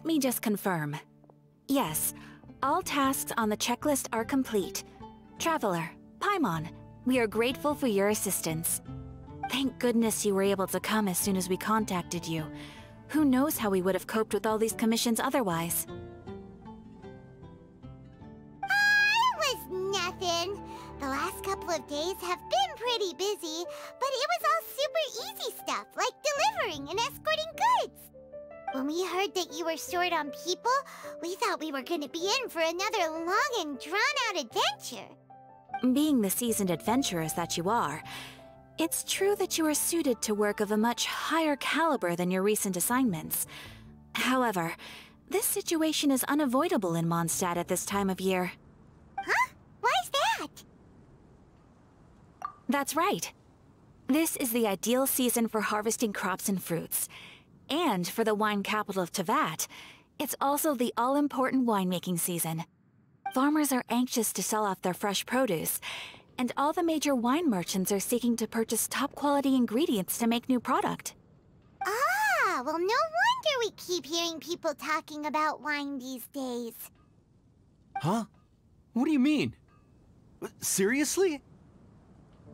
Let me just confirm. Yes, all tasks on the checklist are complete. Traveler, Paimon, we are grateful for your assistance. Thank goodness you were able to come as soon as we contacted you. Who knows how we would have coped with all these commissions otherwise? It was nothing. The last couple of days have been pretty busy, but it was all super easy stuff, like delivering and escorting goods. When we heard that you were short on people, we thought we were going to be in for another long and drawn-out adventure. Being the seasoned adventurers that you are, it's true that you are suited to work of a much higher caliber than your recent assignments. However, this situation is unavoidable in Mondstadt at this time of year. Huh? Why's that? That's right. This is the ideal season for harvesting crops and fruits. And for the wine capital of Teyvat, it's also the all-important winemaking season. Farmers are anxious to sell off their fresh produce, and all the major wine merchants are seeking to purchase top-quality ingredients to make new product. Ah, well, no wonder we keep hearing people talking about wine these days. Huh? What do you mean? Seriously?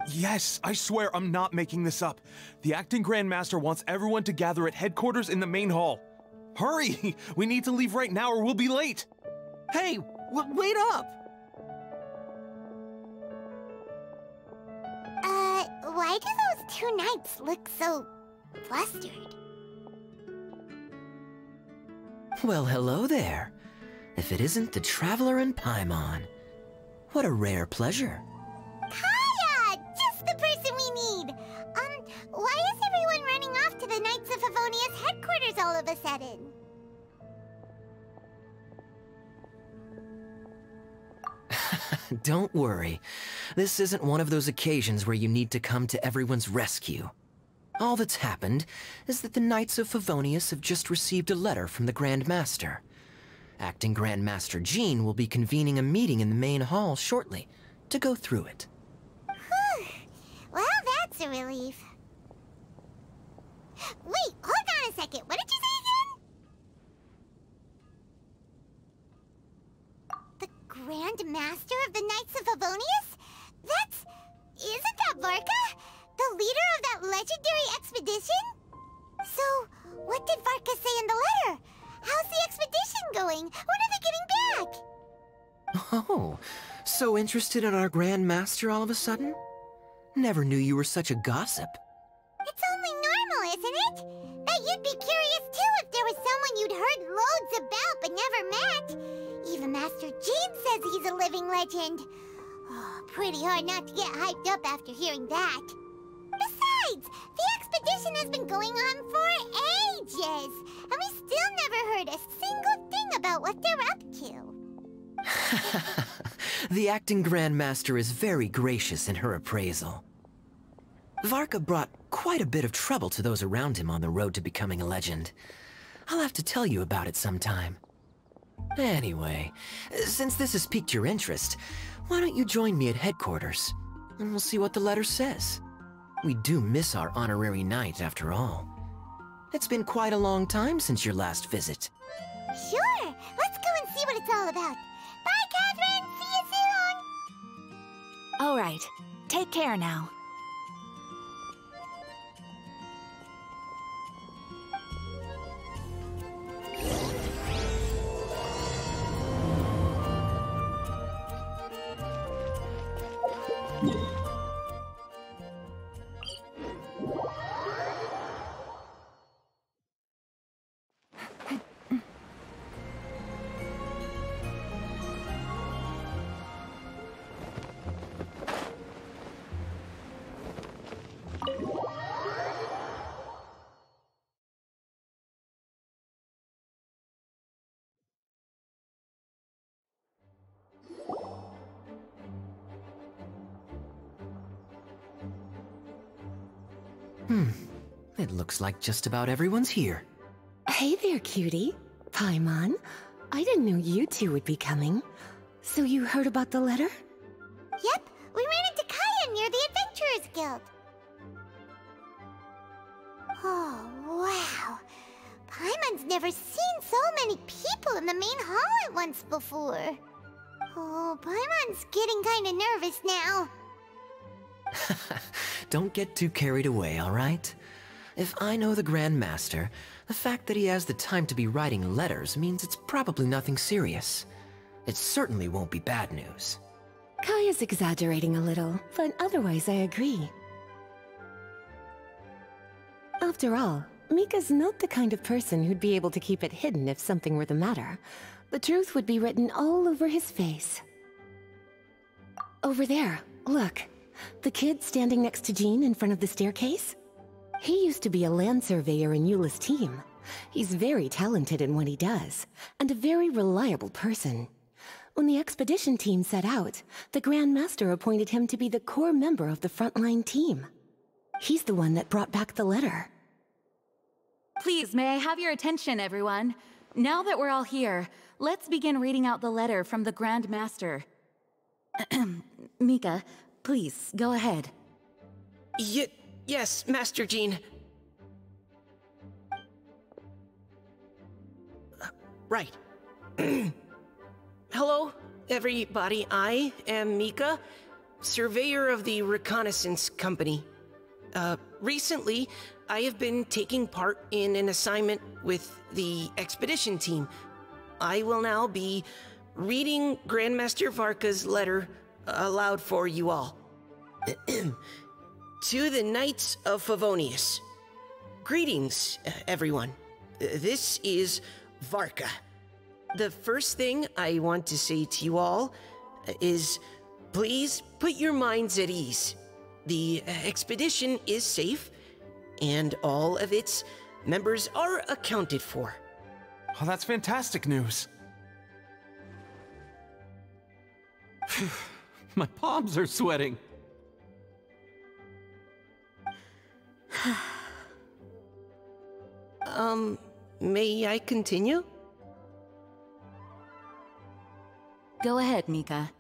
Yes, I swear I'm not making this up. The acting Grandmaster wants everyone to gather at headquarters in the main hall. Hurry! We need to leave right now or we'll be late! Hey, wait up! Why do those two knights look so flustered? Well, hello there. If it isn't the Traveler and Paimon. What a rare pleasure. Kaya! Just the person we need! Why is everyone running off to the Knights of Favonia's headquarters all of a sudden? Don't worry. This isn't one of those occasions where you need to come to everyone's rescue. All that's happened is that the Knights of Favonius have just received a letter from the Grand Master. Acting Grand Master Jean will be convening a meeting in the main hall shortly to go through it. Whew. Well, that's a relief. Wait, hold on a second. What did you say again? The Grand Master of the Knights of Favonius? Isn't that Varka? The leader of that legendary expedition? So, what did Varka say in the letter? How's the expedition going? When are they getting back? Oh, so interested in our Grand Master all of a sudden? Never knew you were such a gossip. It's only normal, isn't it? That you'd be curious too if there was someone you'd heard loads about but never met. Even Master Jean says he's a living legend. Oh, pretty hard not to get hyped up after hearing that. Besides, the expedition has been going on for ages, and we still never heard a single thing about what they're up to. The acting Grand Master is very gracious in her appraisal. Varka brought quite a bit of trouble to those around him on the road to becoming a legend. I'll have to tell you about it sometime. Anyway, since this has piqued your interest, why don't you join me at headquarters, and we'll see what the letter says. We do miss our honorary knight, after all. It's been quite a long time since your last visit. Sure, let's go and see what it's all about. Bye, Catherine! See you soon! All right, take care now. It looks like just about everyone's here. Hey there, cutie. Paimon. I didn't know you two would be coming. So you heard about the letter? Yep, we ran into Kaya near the Adventurers Guild. Oh, wow. Paimon's never seen so many people in the main hall at once before. Oh, Paimon's getting kinda nervous now. Don't get too carried away, all right? If I know the Grand Master, the fact that he has the time to be writing letters means it's probably nothing serious. It certainly won't be bad news. Kaya's exaggerating a little, but otherwise I agree. After all, Mika's not the kind of person who'd be able to keep it hidden if something were the matter. The truth would be written all over his face. Over there, look. The kid standing next to Jean in front of the staircase? He used to be a land surveyor in Eula's team. He's very talented in what he does, and a very reliable person. When the expedition team set out, the Grand Master appointed him to be the core member of the frontline team. He's the one that brought back the letter. Please, may I have your attention, everyone? Now that we're all here, let's begin reading out the letter from the Grand Master. Mika, please, go ahead. Yes, Master Jean. Right. Hello, everybody. I am Mika, surveyor of the Reconnaissance Company. Recently, I have been taking part in an assignment with the expedition team. I will now be reading Grandmaster Varka's letter aloud for you all. To the Knights of Favonius. Greetings, everyone. This is Varka. The first thing I want to say to you all is, please put your minds at ease. The expedition is safe, and all of its members are accounted for. Oh, that's fantastic news. My palms are sweating. May I continue? Go ahead, Mika.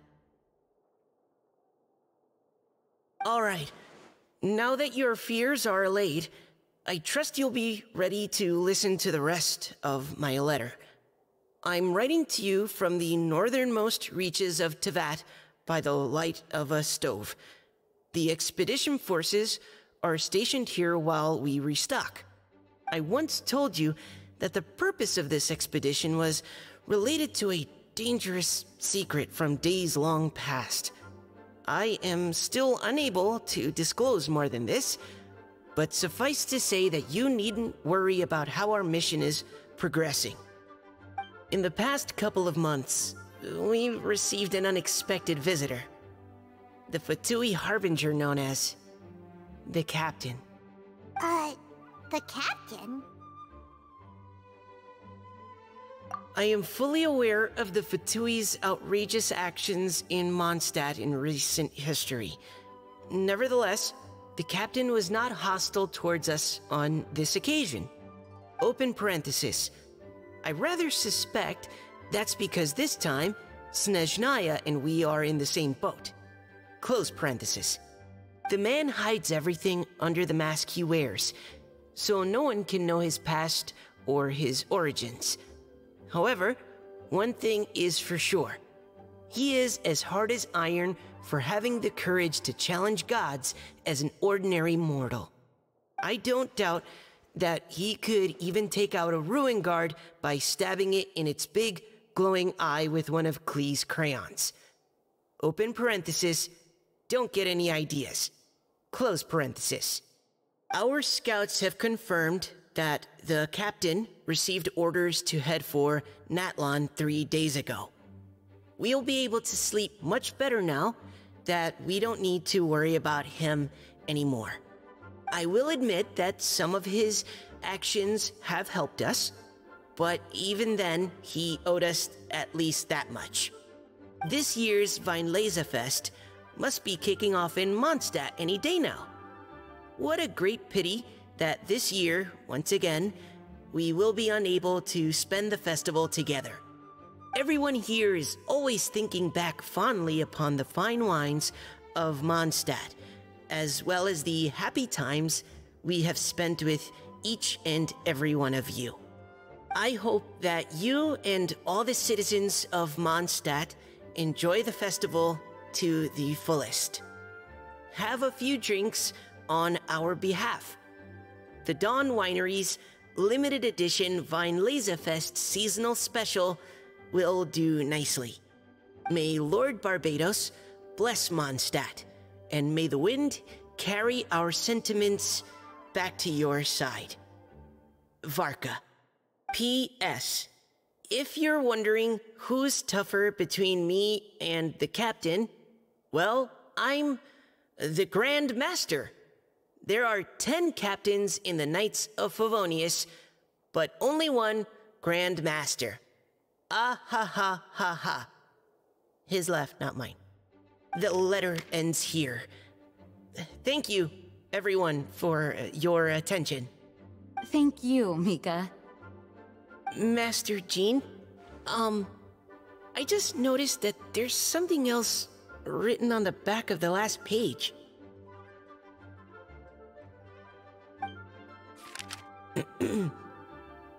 All right. Now that your fears are allayed, I trust you'll be ready to listen to the rest of my letter. I'm writing to you from the northernmost reaches of Teyvat by the light of a stove. The expedition forces are stationed here while we restock. I once told you that the purpose of this expedition was related to a dangerous secret from days long past. I am still unable to disclose more than this, but suffice to say that you needn't worry about how our mission is progressing. In the past couple of months, we received an unexpected visitor. The Fatui Harbinger known as the Captain. The Captain? I am fully aware of the Fatui's outrageous actions in Mondstadt in recent history. Nevertheless, the Captain was not hostile towards us on this occasion. Open parenthesis. I rather suspect that's because this time, Snezhnaya and we are in the same boat. Close parenthesis. The man hides everything under the mask he wears, so no one can know his past or his origins. However, one thing is for sure. He is as hard as iron for having the courage to challenge gods as an ordinary mortal. I don't doubt that he could even take out a ruin guard by stabbing it in its big, glowing eye with one of Klee's crayons. Open parenthesis, don't get any ideas. Close parenthesis. Our scouts have confirmed that the Captain received orders to head for Natlan 3 days ago. We'll be able to sleep much better now that we don't need to worry about him anymore. I will admit that some of his actions have helped us, but even then, he owed us at least that much. This year's Weinlesefest must be kicking off in Mondstadt any day now. What a great pity that this year, once again, we will be unable to spend the festival together. Everyone here is always thinking back fondly upon the fine wines of Mondstadt, as well as the happy times we have spent with each and every one of you. I hope that you and all the citizens of Mondstadt enjoy the festival to the fullest. Have a few drinks on our behalf. The Dawn Winery's limited edition Weinlesefest seasonal special will do nicely. May Lord Barbados bless Mondstadt, and may the wind carry our sentiments back to your side. Varka. P.S. If you're wondering who's tougher between me and the captain, well, I'm the Grand Master. There are 10 captains in the Knights of Favonius, but only one Grand Master. Ah ha ha ha ha. His laugh, not mine. The letter ends here. Thank you, everyone, for your attention. Thank you, Mika. Master Jean, I just noticed that there's something else written on the back of the last page.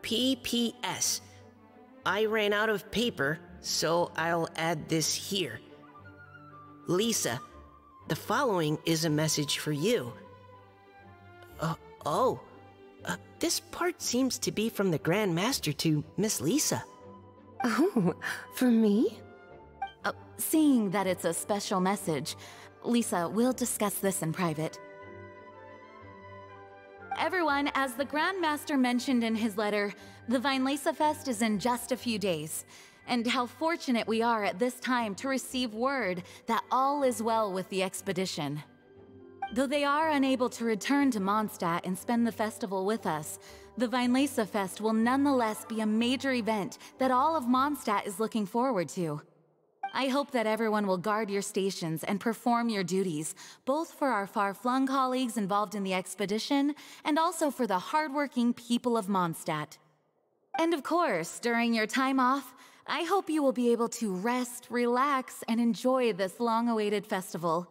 P.P.S. I ran out of paper, so I'll add this here. Lisa, the following is a message for you. This part seems to be from the Grand Master to Miss Lisa. Oh, for me? Seeing that it's a special message, Lisa, we'll discuss this in private. Everyone, as the Grand Master mentioned in his letter, the Weinlesefest is in just a few days. And how fortunate we are at this time to receive word that all is well with the expedition. Though they are unable to return to Mondstadt and spend the festival with us, the Weinlesefest will nonetheless be a major event that all of Mondstadt is looking forward to. I hope that everyone will guard your stations and perform your duties, both for our far-flung colleagues involved in the expedition, and also for the hardworking people of Mondstadt. And of course, during your time off, I hope you will be able to rest, relax, and enjoy this long-awaited festival.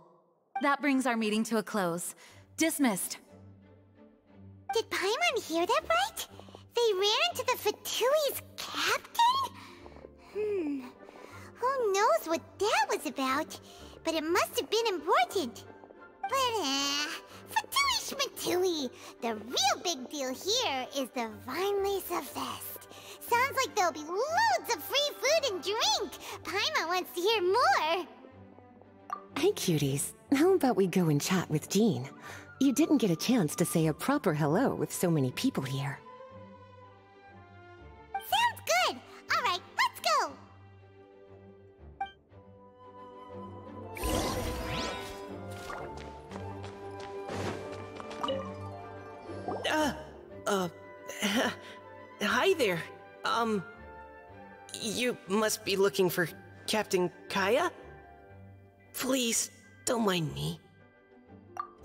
That brings our meeting to a close. Dismissed. Did Paimon hear that right? They ran into the Fatui's captain? Who knows what that was about? But it must have been important. But, Fatui Schmatui! The real big deal here is the Weinlesefest. Sounds like there'll be loads of free food and drink. Paimon wants to hear more. Hey, cuties. How about we go and chat with Jean? You didn't get a chance to say a proper hello with so many people here. Sounds good! Alright, let's go! Hi there. You must be looking for Captain Kaya? Please, don't mind me.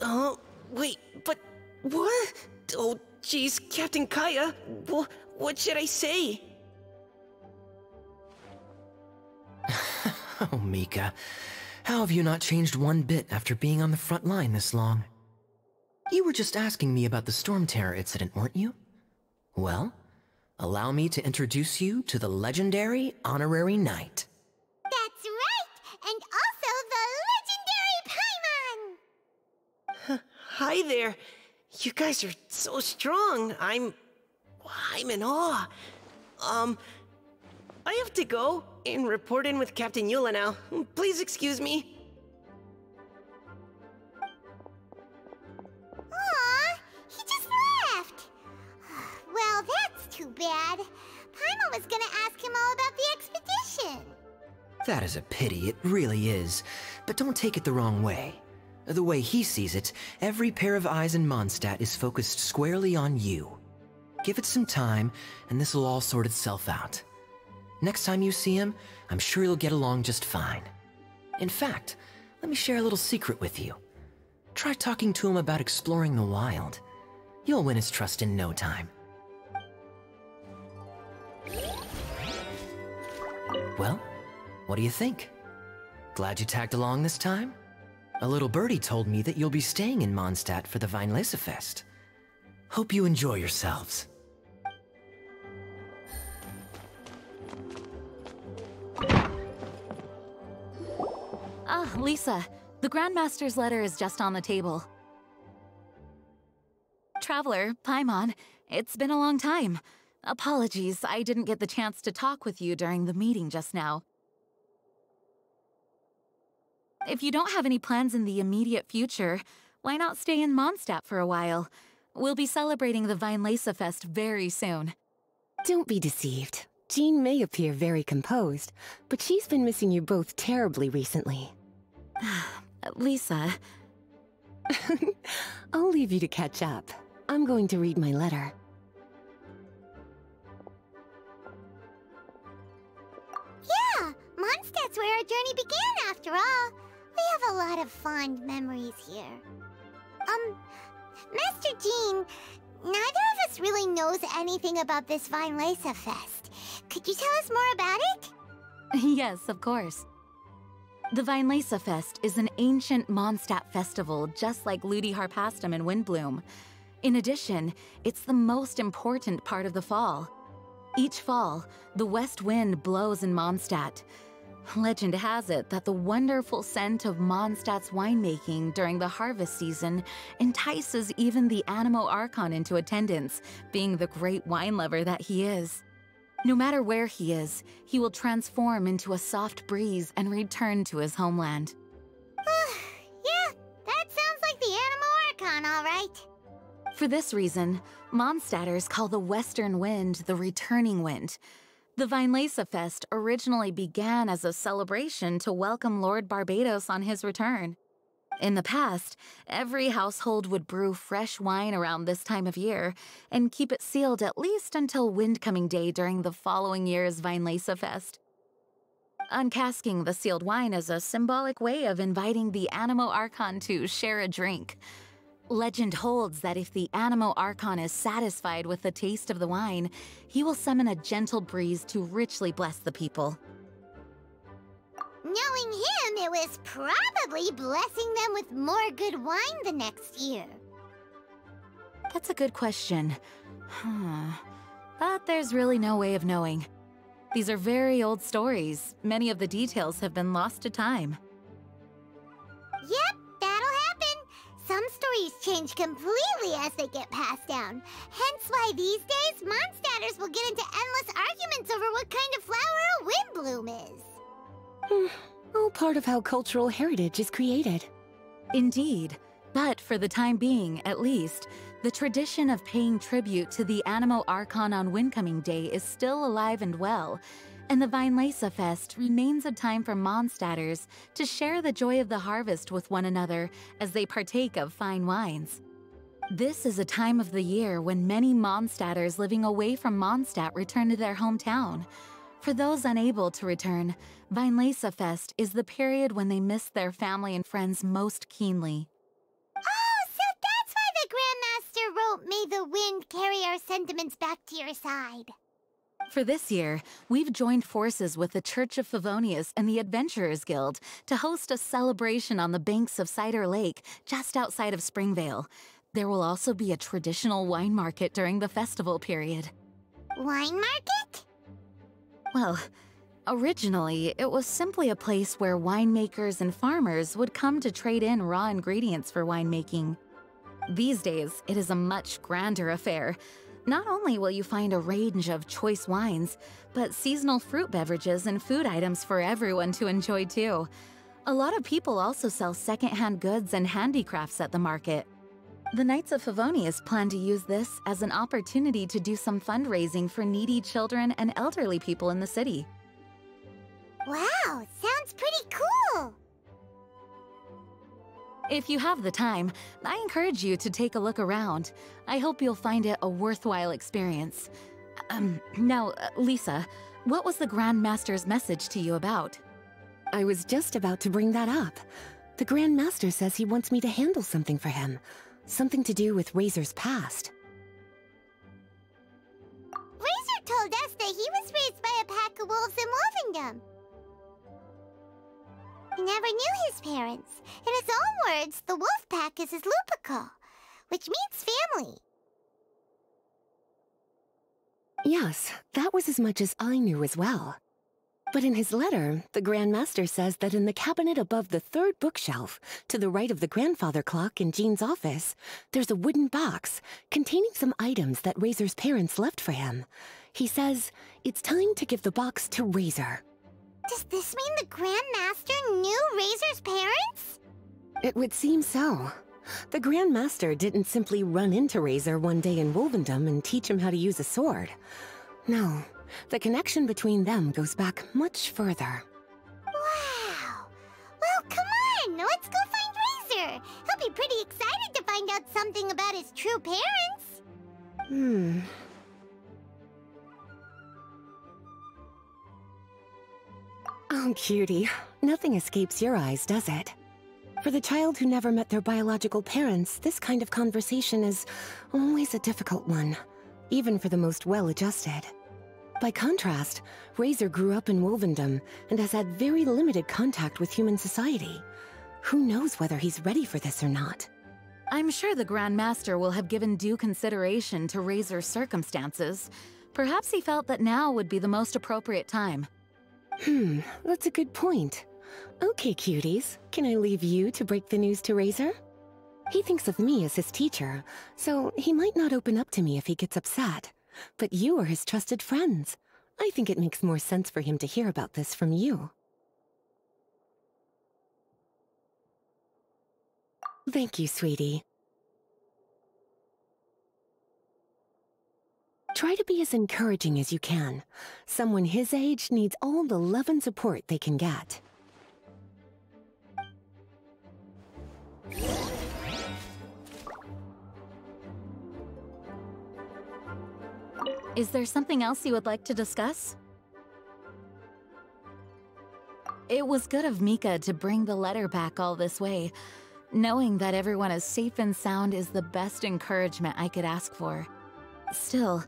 Oh, wait, but what? Oh, jeez, Captain Kaya, what should I say? Oh, Mika. How have you not changed one bit after being on the front line this long? You were just asking me about the Storm Terror incident, weren't you? Well, allow me to introduce you to the legendary Honorary Knight. That's right! And also the legendary Paimon! Hi there. You guys are so strong. I'm in awe. I have to go and report in with Captain Eula now. Please excuse me. Aw, he just left. Well, that's too bad. Paimon was gonna ask him all about the expedition. That is a pity, it really is. But don't take it the wrong way. The way he sees it, every pair of eyes in Mondstadt is focused squarely on you. Give it some time, and this will all sort itself out. Next time you see him, I'm sure you'll get along just fine. In fact, let me share a little secret with you. Try talking to him about exploring the wild. You'll win his trust in no time. Well, what do you think? Glad you tagged along this time? A little birdie told me that you'll be staying in Mondstadt for the Weinlesefest. Hope you enjoy yourselves. Ah, Lisa, the Grandmaster's letter is just on the table. Traveler, Paimon, it's been a long time. Apologies, I didn't get the chance to talk with you during the meeting just now. If you don't have any plans in the immediate future, why not stay in Mondstadt for a while? We'll be celebrating the Weinlesefest very soon. Don't be deceived. Jean may appear very composed, but she's been missing you both terribly recently. Lisa... I'll leave you to catch up. I'm going to read my letter. Yeah, Mondstadt's where our journey began after all. We have a lot of fond memories here. Master Jean, neither of us really knows anything about this Weinlesefest. Could you tell us more about it? Yes, of course. The Weinlesefest is an ancient Mondstadt festival just like Ludi Harpastum and Windbloom. In addition, it's the most important part of the fall. Each fall, the west wind blows in Mondstadt. Legend has it that the wonderful scent of Mondstadt's winemaking during the harvest season entices even the Animo Archon into attendance, being the great wine lover that he is. No matter where he is, he will transform into a soft breeze and return to his homeland. Yeah, that sounds like the Animo Archon, all right. For this reason, Mondstadters call the western wind the returning wind. The Weinlesefest originally began as a celebration to welcome Lord Barbados on his return. In the past, every household would brew fresh wine around this time of year and keep it sealed at least until Windcoming Day during the following year's Weinlesefest. Uncasking the sealed wine is a symbolic way of inviting the Animo Archon to share a drink. Legend holds that if the Animo Archon is satisfied with the taste of the wine, he will summon a gentle breeze to richly bless the people. Knowing him, it was probably blessing them with more good wine the next year. That's a good question. But there's really no way of knowing. These are very old stories. Many of the details have been lost to time. Yep, that'll happen. Some stories change completely as they get passed down. Hence why these days, Mondstadters will get into endless arguments over what kind of flower a windbloom is. All part of how cultural heritage is created. Indeed. But for the time being, at least, the tradition of paying tribute to the Animo Archon on Windcoming Day is still alive and well, and the Weinlesefest remains a time for Mondstadters to share the joy of the harvest with one another as they partake of fine wines. This is a time of the year when many Mondstadters living away from Mondstadt return to their hometown. For those unable to return, Weinlesefest is the period when they miss their family and friends most keenly. Oh, so that's why the Grandmaster wrote, "May the wind carry our sentiments back to your side." For this year, we've joined forces with the Church of Favonius and the Adventurers Guild to host a celebration on the banks of Cider Lake, just outside of Springvale. There will also be a traditional wine market during the festival period. Wine market? Well, originally, it was simply a place where winemakers and farmers would come to trade in raw ingredients for winemaking. These days, it is a much grander affair. Not only will you find a range of choice wines, but seasonal fruit beverages and food items for everyone to enjoy too. A lot of people also sell secondhand goods and handicrafts at the market. The Knights of Favonius plan to use this as an opportunity to do some fundraising for needy children and elderly people in the city. Wow, sounds pretty cool! If you have the time, I encourage you to take a look around. I hope you'll find it a worthwhile experience. Now, Lisa, what was the Grand Master's message to you about? I was just about to bring that up. The Grand Master says he wants me to handle something for him. Something to do with Razor's past. Razor told us that he was raised by a pack of wolves in Wolvendom. He never knew his parents. In his own words, the wolf pack is his lupical, which means family. Yes, that was as much as I knew as well. But in his letter, the Grand Master says that in the cabinet above the third bookshelf, to the right of the grandfather clock in Jean's office, there's a wooden box containing some items that Razor's parents left for him. He says it's time to give the box to Razor. Does this mean the Grand Master knew Razor's parents? It would seem so. The Grand Master didn't simply run into Razor one day in Wolvendom and teach him how to use a sword. No, the connection between them goes back much further. Wow! Well, come on! Let's go find Razor! He'll be pretty excited to find out something about his true parents! Oh, cutie. Nothing escapes your eyes, does it? For the child who never met their biological parents, this kind of conversation is always a difficult one, even for the most well-adjusted. By contrast, Razor grew up in Wolvendom and has had very limited contact with human society. Who knows whether he's ready for this or not? I'm sure the Grand Master will have given due consideration to Razor's circumstances. Perhaps he felt that now would be the most appropriate time. That's a good point. Okay, cuties, can I leave you to break the news to Razor? He thinks of me as his teacher, so he might not open up to me if he gets upset. But you are his trusted friends. I think it makes more sense for him to hear about this from you. Thank you, sweetie. Try to be as encouraging as you can. Someone his age needs all the love and support they can get. Is there something else you would like to discuss? It was good of Mika to bring the letter back all this way. Knowing that everyone is safe and sound is the best encouragement I could ask for. Still,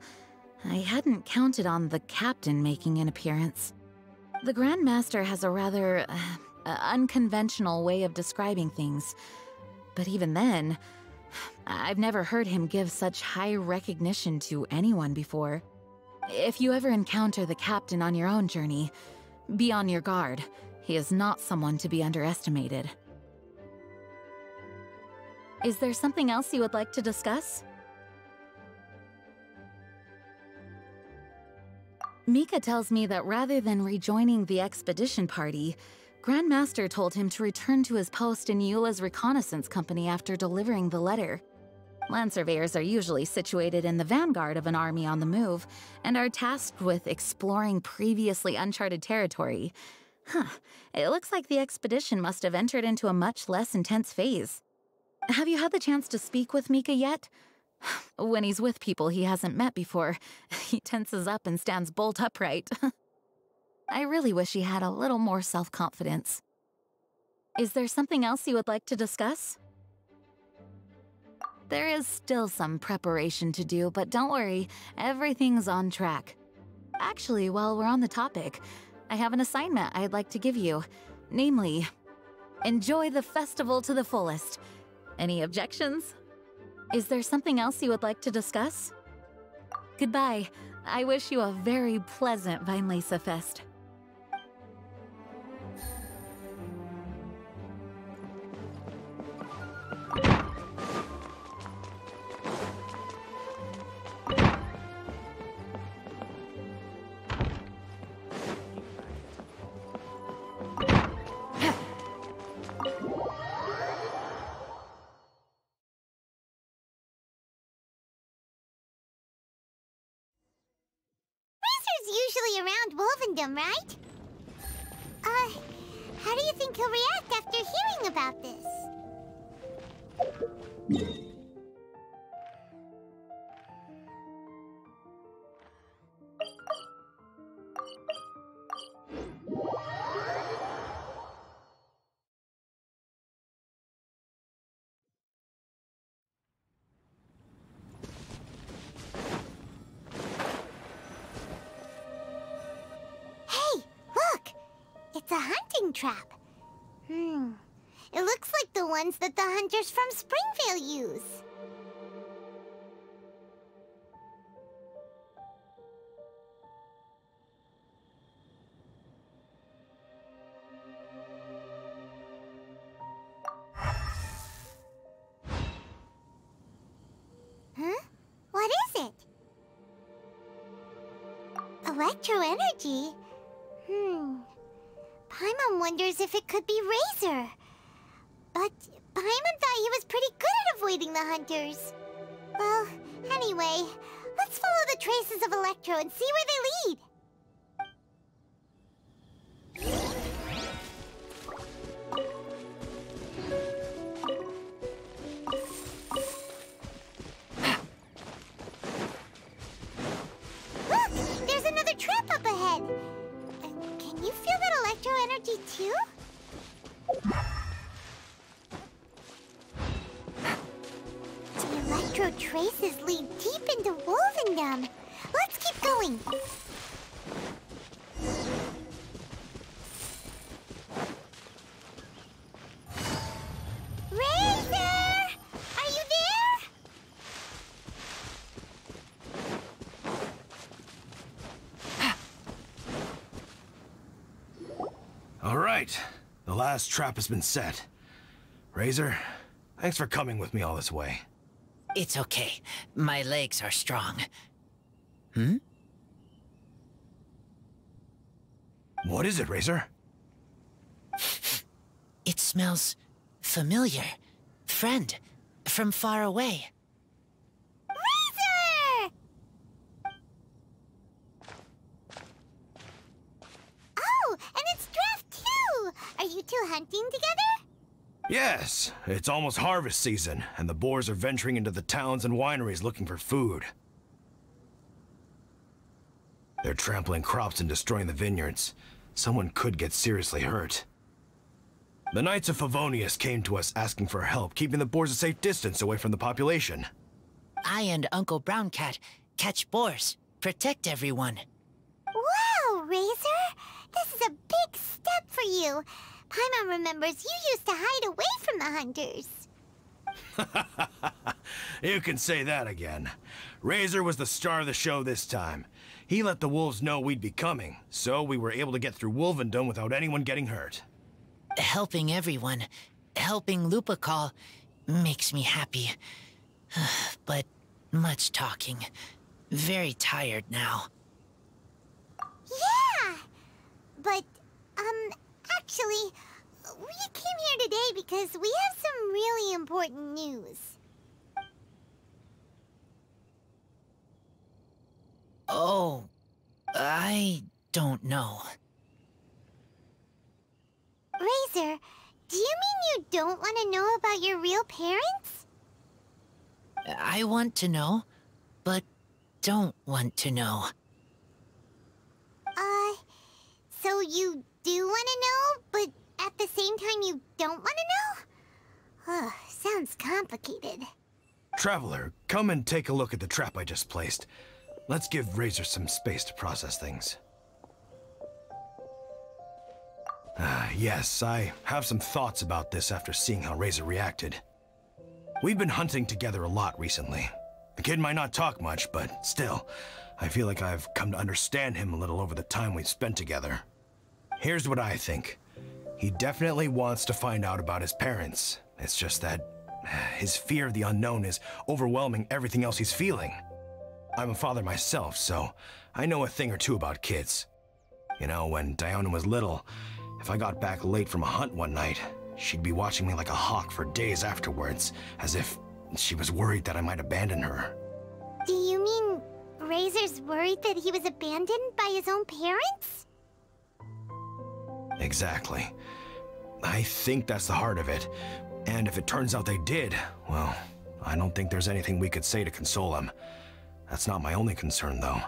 I hadn't counted on the captain making an appearance. The Grand Master has a rather unconventional way of describing things. But even then, I've never heard him give such high recognition to anyone before. If you ever encounter the captain on your own journey, be on your guard. He is not someone to be underestimated. Is there something else you would like to discuss? Mika tells me that rather than rejoining the expedition party, Grandmaster told him to return to his post in Eula's reconnaissance company after delivering the letter. Land surveyors are usually situated in the vanguard of an army on the move, and are tasked with exploring previously uncharted territory. It looks like the expedition must have entered into a much less intense phase. Have you had the chance to speak with Mika yet? When he's with people he hasn't met before, he tenses up and stands bolt upright. I really wish he had a little more self-confidence. Is there something else you would like to discuss? There is still some preparation to do, but don't worry, everything's on track. Actually, while we're on the topic, I have an assignment I'd like to give you. Namely, enjoy the festival to the fullest. Any objections? Is there something else you would like to discuss? Goodbye. I wish you a very pleasant Weinlesefest. Usually around Wolvendom, right? How do you think he'll react after hearing about this? It's a hunting trap. It looks like the ones that the hunters from Springvale use. Electro energy? Paimon wonders if it could be Razor. But Paimon thought he was pretty good at avoiding the hunters. Well, anyway, let's follow the traces of Electro and see where they lead. Look! There's another trap up ahead! Can you feel that Electro energy too? The Electro traces lead deep into Wolvendom. Let's keep going. Razor! Are you there? All right. The last trap has been set. Razor, thanks for coming with me all this way. It's okay. My legs are strong. What is it, Razor? It smells familiar. Friend, from far away. Razor! Oh, and it's Draft too! Are you two hunting together? Yes, it's almost harvest season, and the boars are venturing into the towns and wineries looking for food. They're trampling crops and destroying the vineyards. Someone could get seriously hurt. The Knights of Favonius came to us asking for help, keeping the boars a safe distance away from the population. I and Uncle Brown Cat catch boars, protect everyone. Wow, Razor! This is a big step for you. Paimon remembers you used to hide away from the hunters. You can say that again. Razor was the star of the show this time. He let the wolves know we'd be coming, so we were able to get through Wolvendom without anyone getting hurt. Helping everyone, helping Lupercal, makes me happy. But much talking. Very tired now. Yeah! But, actually, we came here today because we have some really important news. Oh, I don't know. Razor, do you mean you don't want to know about your real parents? I want to know, but don't want to know. So you do want to know, but at the same time you don't want to know? Sounds complicated. Traveler, come and take a look at the trap I just placed. Let's give Razor some space to process things. Yes, I have some thoughts about this after seeing how Razor reacted. We've been hunting together a lot recently. The kid might not talk much, but still, I feel like I've come to understand him a little over the time we've spent together. Here's what I think. He definitely wants to find out about his parents. It's just that his fear of the unknown is overwhelming everything else he's feeling. I'm a father myself, so I know a thing or two about kids. You know, when Diona was little, if I got back late from a hunt one night, she'd be watching me like a hawk for days afterwards, as if she was worried that I might abandon her. Do you mean Razor's worried that he was abandoned by his own parents? Exactly. I think that's the heart of it. And if it turns out they did, well, I don't think there's anything we could say to console him. That's not my only concern, though.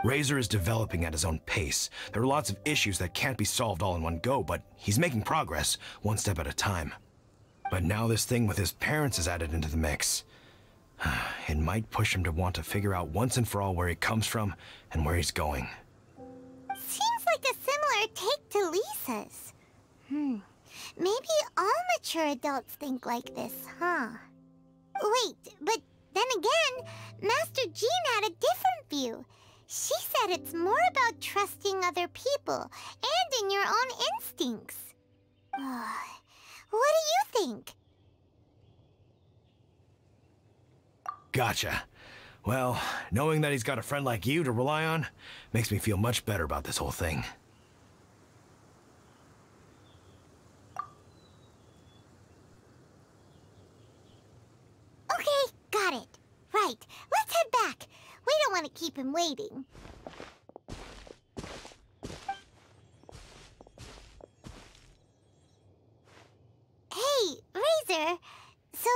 Razor is developing at his own pace. There are lots of issues that can't be solved all in one go, but he's making progress, one step at a time. But now this thing with his parents is added into the mix. It might push him to want to figure out once and for all where he comes from and where he's going. Seems like a similar take to Lisa's. Maybe all mature adults think like this, huh? Wait, but then again, Master Jean had a different view. She said it's more about trusting other people and in your own instincts. What do you think? Gotcha. Well, knowing that he's got a friend like you to rely on makes me feel much better about this whole thing. Okay, got it. Right, let's head back. We don't want to keep him waiting. Hey, Razor. So,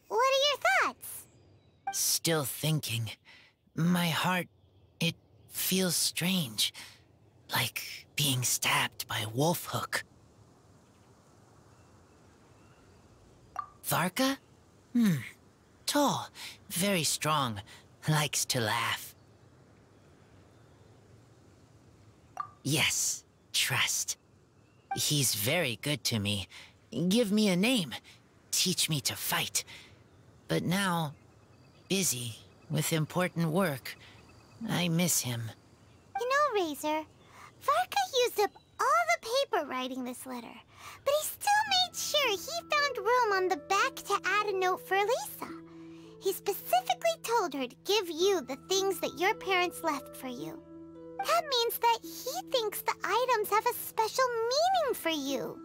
what are your thoughts? Still thinking. My heart, it feels strange. Like being stabbed by a wolf hook. Varka? Tall, very strong, likes to laugh. Yes, trust. He's very good to me. Give me a name. Teach me to fight. But now, busy with important work. I miss him. You know, Razor, Varka used up all the paper writing this letter, but he still made sure he found room on the back to add a note for Lisa. He specifically told her to give you the things that your parents left for you. That means that he thinks the items have a special meaning for you.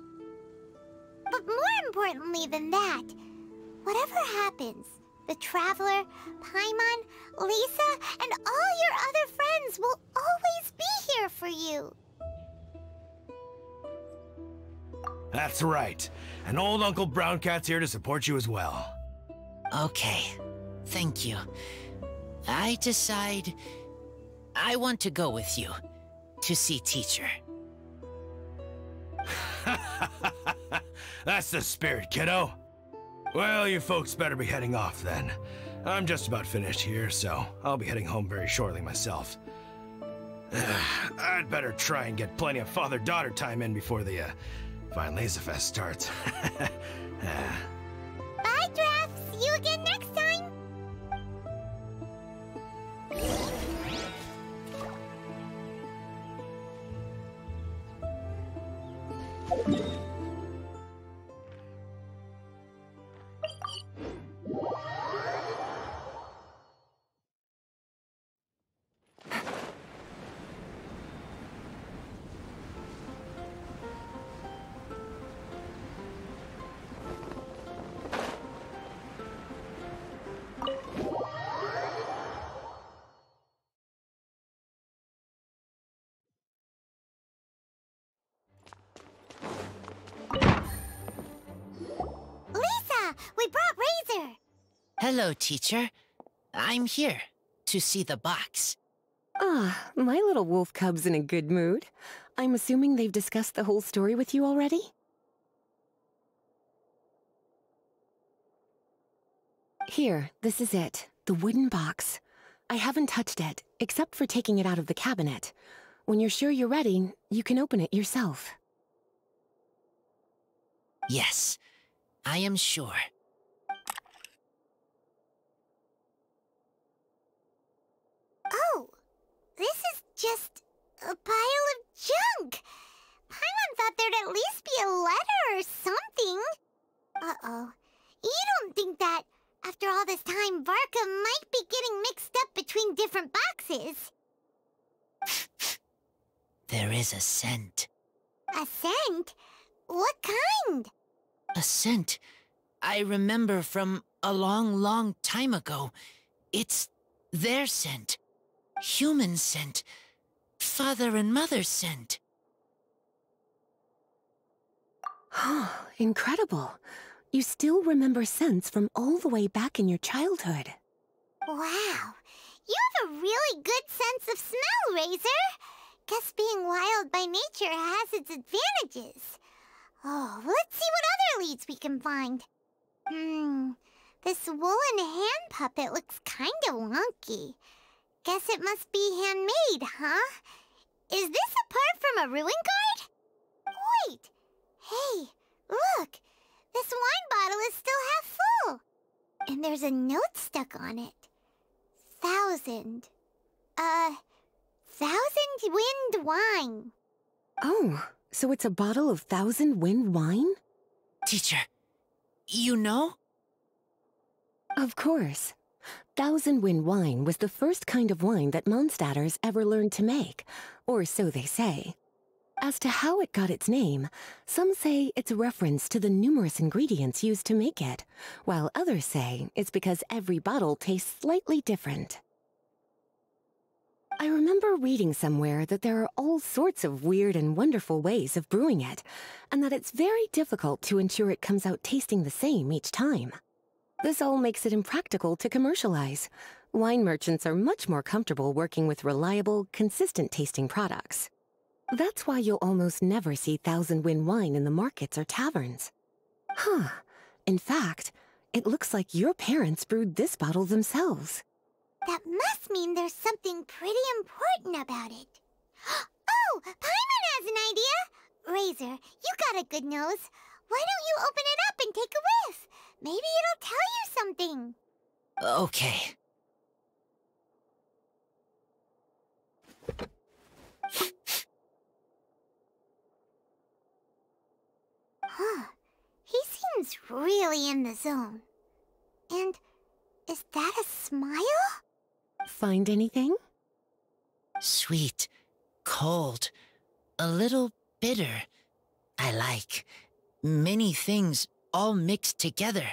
But more importantly than that, whatever happens, the Traveler, Paimon, Lisa, and all your other friends will always be here for you. That's right. And old Uncle Brown Cat's here to support you as well. Okay, thank you. I decide I want to go with you to see teacher. That's the spirit, kiddo. Well, you folks better be heading off then. I'm just about finished here, so I'll be heading home very shortly myself. I'd better try and get plenty of father-daughter time in before the Weinlesefest starts. Bye, Drafts. See you again next time. We brought Razor! Hello, teacher. I'm here to see the box. Ah, my little wolf cub's in a good mood. I'm assuming they've discussed the whole story with you already? Here, this is it. The wooden box. I haven't touched it, except for taking it out of the cabinet. When you're sure you're ready, you can open it yourself. Yes, I am sure. Oh, this is just a pile of junk. Paimon thought there'd at least be a letter or something. Uh-oh. You don't think that, after all this time, Varka might be getting mixed up between different boxes? There is a scent. A scent? What kind? A scent I remember from a long, long time ago. It's their scent. Human scent. Father and mother scent. Oh, incredible. You still remember scents from all the way back in your childhood. Wow. You have a really good sense of smell, Razor. Guess being wild by nature has its advantages. Oh, let's see what other leads we can find. This woolen hand puppet looks kinda wonky. Guess it must be handmade, huh? Is this a part from a ruin guard? Wait! Hey, look! This wine bottle is still half full! And there's a note stuck on it. 1,000 wind wine. Oh, so it's a bottle of 1,000 wind wine? Teacher, you know? Of course. Thousand Wind wine was the first kind of wine that Mondstadters ever learned to make, or so they say. As to how it got its name, some say it's a reference to the numerous ingredients used to make it, while others say it's because every bottle tastes slightly different. I remember reading somewhere that there are all sorts of weird and wonderful ways of brewing it, and that it's very difficult to ensure it comes out tasting the same each time. This all makes it impractical to commercialize. Wine merchants are much more comfortable working with reliable, consistent-tasting products. That's why you'll almost never see Thousand Wind wine in the markets or taverns. Huh. In fact, it looks like your parents brewed this bottle themselves. That must mean there's something pretty important about it. Oh, Paimon has an idea! Razor, you got a good nose. Why don't you open it up and take a whiff? Maybe it'll tell you something. Okay. Huh. He seems really in the zone. And is that a smile? Find anything? Sweet, cold, a little bitter. I like many things all mixed together.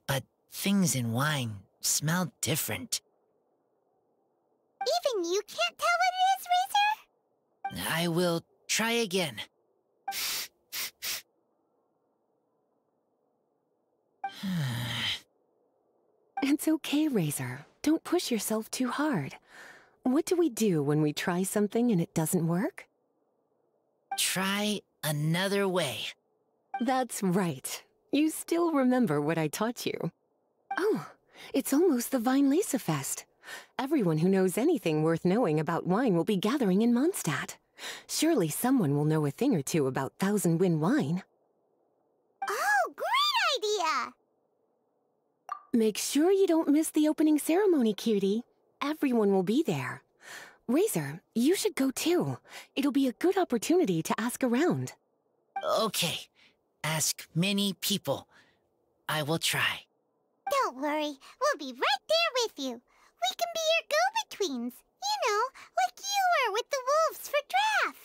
But things in wine smell different. Even you can't tell what it is, Razor? I will try again. It's okay, Razor. Don't push yourself too hard. What do we do when we try something and it doesn't work? Try another way. That's right. You still remember what I taught you. Oh, it's almost the Weinlesefest. Everyone who knows anything worth knowing about wine will be gathering in Mondstadt. Surely someone will know a thing or two about Thousand Wind wine. Oh, great idea! Make sure you don't miss the opening ceremony, cutie. Everyone will be there. Razor, you should go too. It'll be a good opportunity to ask around. Okay. Ask many people. I will try. Don't worry, we'll be right there with you. We can be your go-betweens. You know, like you were with the wolves for Draff.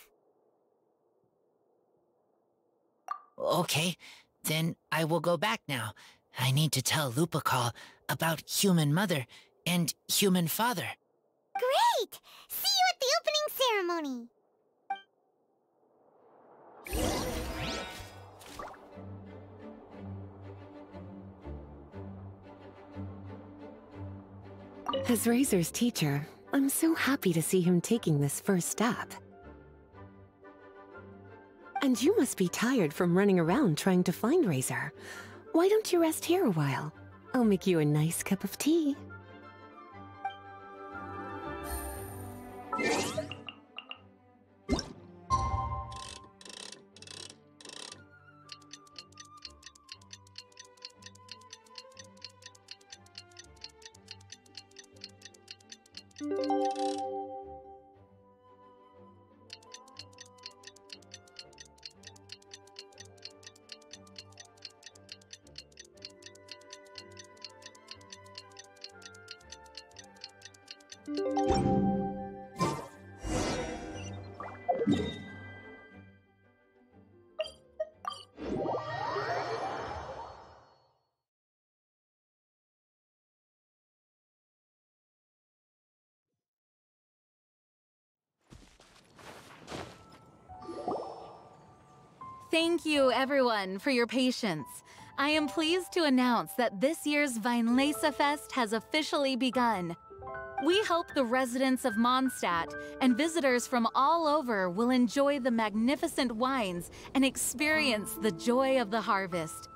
Okay, then I will go back now. I need to tell Lupacall about Human Mother and Human Father. Great! See you at the opening ceremony. As Razor's teacher, I'm so happy to see him taking this first step. And you must be tired from running around trying to find Razor. Why don't you rest here a while? I'll make you a nice cup of tea. Thank you, everyone, for your patience. I am pleased to announce that this year's Weinlesefest has officially begun. We hope the residents of Mondstadt and visitors from all over will enjoy the magnificent wines and experience the joy of the harvest.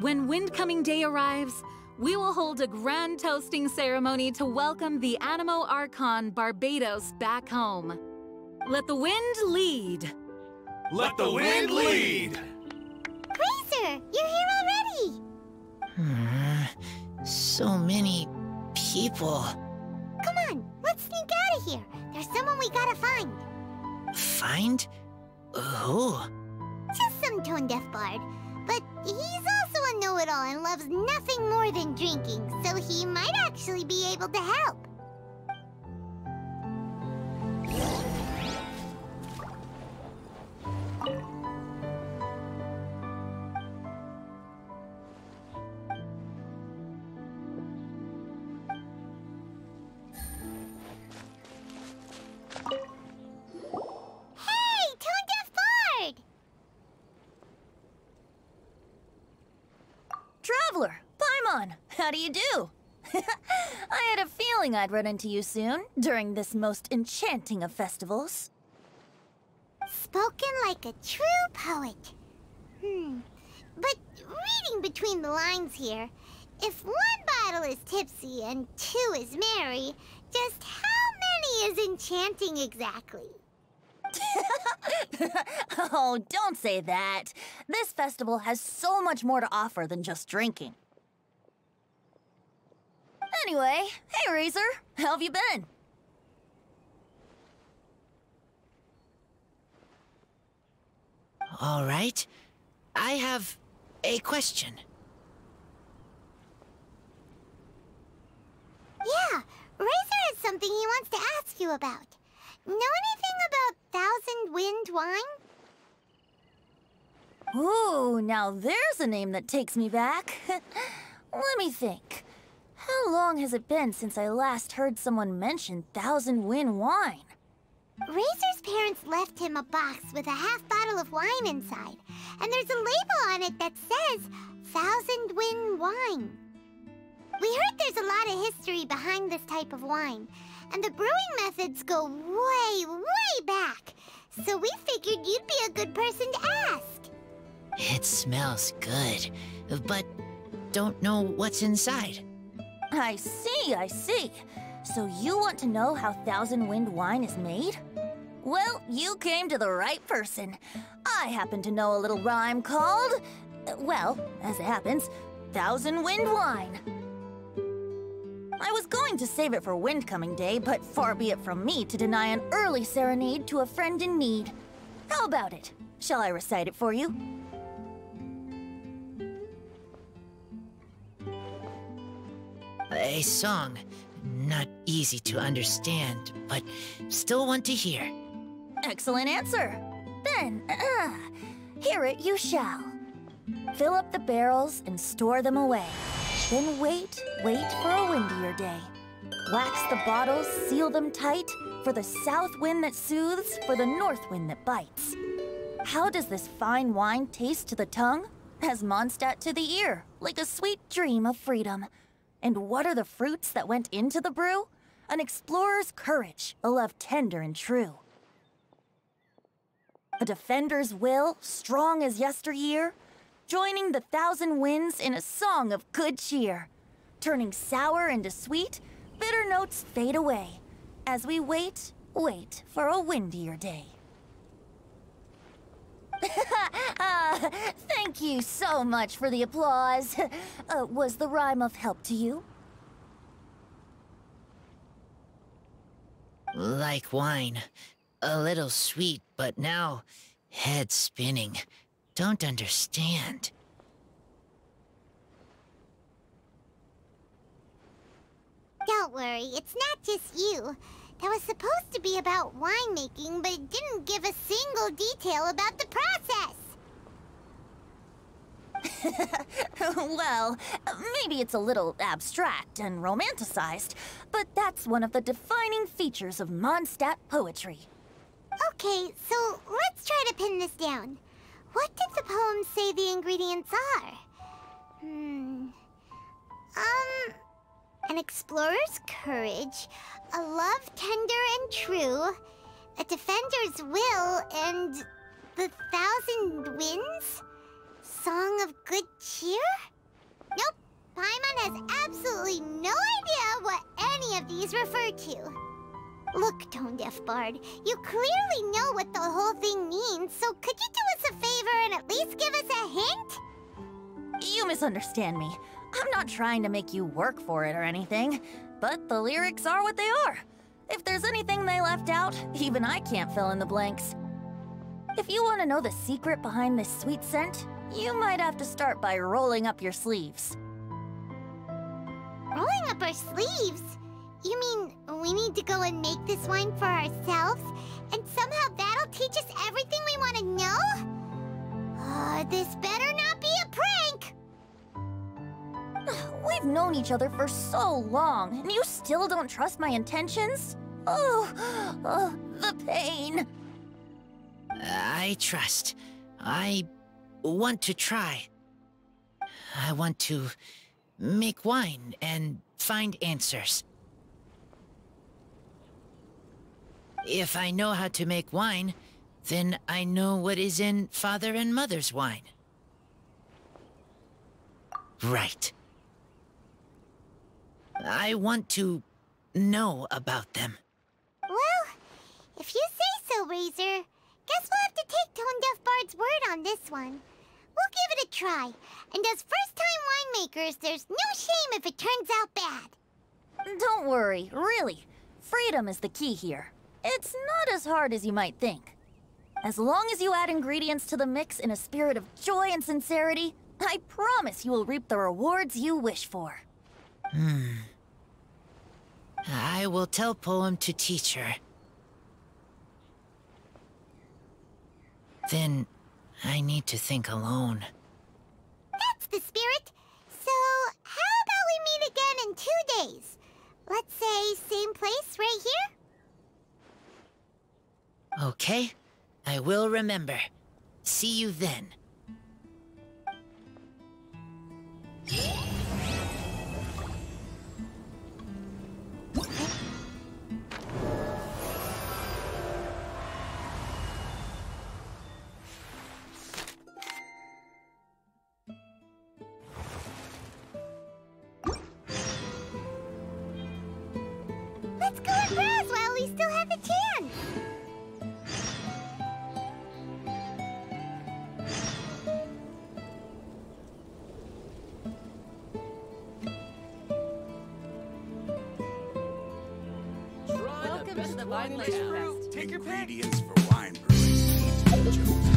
When Windcoming Day arrives, we will hold a grand toasting ceremony to welcome the Animo Archon Barbados back home. Let the wind lead. Let the wind lead! Razor, you're here already! So many people. Come on, let's sneak out of here. There's someone we gotta find. Find? Who? Just some tone-deaf bard. But he's also know-it-all and loves nothing more than drinking, so he might actually be able to help. Traveler, Paimon, how do you do? I had a feeling I'd run into you soon, during this most enchanting of festivals. Spoken like a true poet. But reading between the lines here, if one bottle is tipsy and two is merry, just how many is enchanting exactly? Oh, don't say that. This festival has so much more to offer than just drinking. Anyway, hey Razor, how have you been? All right. I have a question. Yeah, Razor has something he wants to ask you about. Know anything about Thousand Wind wine? Ooh, now there's a name that takes me back. Let me think. How long has it been since I last heard someone mention Thousand Wind wine? Razor's parents left him a box with a half bottle of wine inside, and there's a label on it that says Thousand Wind wine. We heard there's a lot of history behind this type of wine, and the brewing methods go way, way back. So we figured you'd be a good person to ask. It smells good, but don't know what's inside. I see, I see. So you want to know how Thousand Wind wine is made? Well, you came to the right person. I happen to know a little rhyme called, well, as it happens, Thousand Wind wine. I was going to save it for Windcoming Day, but far be it from me to deny an early serenade to a friend in need. How about it? Shall I recite it for you? A song. Not easy to understand, but still want to hear. Excellent answer. Then, hear it you shall. Fill up the barrels and store them away. Then wait for a windier day. Wax the bottles, seal them tight, for the south wind that soothes, for the north wind that bites. How does this fine wine taste to the tongue? As Mondstadt to the ear, like a sweet dream of freedom. And what are the fruits that went into the brew? An explorer's courage, a love tender and true. A defender's will, strong as yesteryear, joining the thousand winds in a song of good cheer. Turning sour into sweet, bitter notes fade away, as we wait for a windier day. Thank you so much for the applause. Was the rhyme of help to you? Like wine. A little sweet, but now head spinning. Don't understand. Don't worry, it's not just you. That was supposed to be about winemaking, but it didn't give a single detail about the process. Well, maybe it's a little abstract and romanticized, but that's one of the defining features of Mondstadt poetry. Okay, so let's try to pin this down. What did the poem say the ingredients are? An explorer's courage, a love tender and true, a defender's will, and the thousand winds? Song of good cheer? Nope, Paimon has absolutely no idea what any of these refer to. Look, Tone-Deaf Bard, you clearly know what the whole thing means, so could you do us a favor and at least give us a hint? You misunderstand me. I'm not trying to make you work for it or anything, but the lyrics are what they are. If there's anything they left out, even I can't fill in the blanks. If you want to know the secret behind this sweet scent, you might have to start by rolling up your sleeves. Rolling up our sleeves? You mean we need to go and make this wine for ourselves? And somehow that'll teach us everything we want to know? This better not be a prank! We've known each other for so long, and you still don't trust my intentions? Oh, the pain. I trust. I want to try. I want to make wine and find answers. If I know how to make wine, then I know what is in Father and Mother's wine. Right. I want to know about them. Well, if you say so, Razor, guess we'll have to take Tone Deaf Bard's word on this one. We'll give it a try, and as first-time winemakers, there's no shame if it turns out bad. Don't worry, really. Freedom is the key here. It's not as hard as you might think. As long as you add ingredients to the mix in a spirit of joy and sincerity, I promise you will reap the rewards you wish for. I will tell Poem to teach her. Then I need to think alone. That's the spirit. So, how about we meet again in 2 days? Let's say same place right here? Okay, I will remember. See you then. Let's go and browse while we still have the chance. Welcome to the Weinlesefest. Take your ingredients for wine brewing need to be chosen.